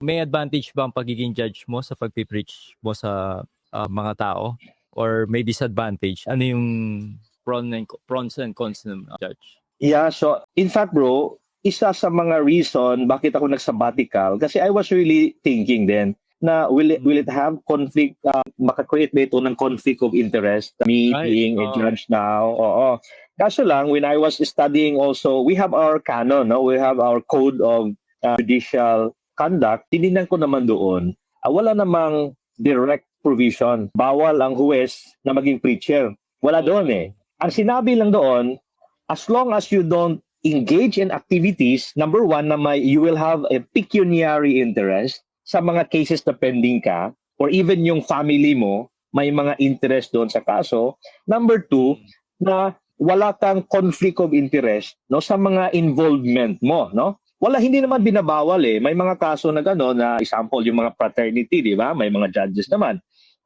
may advantage ba ang pagiging judge mo sa pagpipreach mo sa mga tao? Or may disadvantage? Ano yung pros and cons ng judge? Yeah, so in fact bro, isa sa mga reason bakit ako nag-sabbatical, kasi I was really thinking then na will it have conflict, maka-create ba ito ng conflict of interest, me Right. being a judge now? Oo. Kaso lang, when I was studying also, we have our canon, no? We have our code of judicial conduct. Tinignan ko naman doon, wala namang direct provision. Bawal ang huwes na maging preacher. Wala doon eh. Ang sinabi lang doon, as long as you don't engage in activities, number one, na you will have a pecuniary interest sa mga cases na pending ka, or even yung family mo, may mga interest doon sa kaso. Number two, na wala kang conflict of interest, no, sa mga involvement mo, no? Wala, hindi naman binabawal eh. May mga kaso na gano'n, na example, yung mga fraternity, di ba? May mga judges naman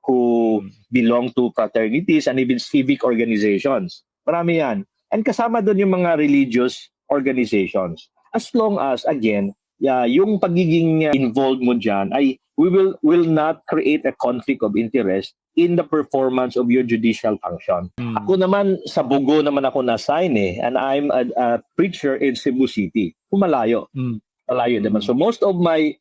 who belong to fraternities and even civic organizations. Marami yan. And kasama doon yung mga religious organizations. As long as, again, yung pagiging involved mo dyan ay will not create a conflict of interest in the performance of your judicial function. Ako naman, sa Bugo naman ako na-assign eh, and I'm a preacher in Cebu City. Malayo. Malayo naman. So most of my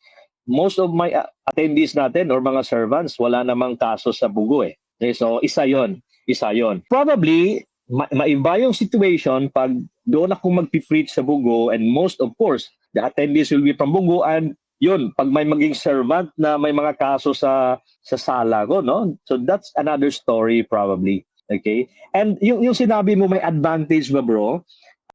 attendees natin or mga servants, wala namang kaso sa Bugo eh. Okay, so isa yon. Probably, maiba yung situation pag doon ako mag-preach sa Bugo, and most of course, the attendees will be from Bugo, and yun, pag may maging servant na may mga kaso sa sala ko, no? So that's another story probably. Okay? And yung sinabi mo may advantage ba, bro?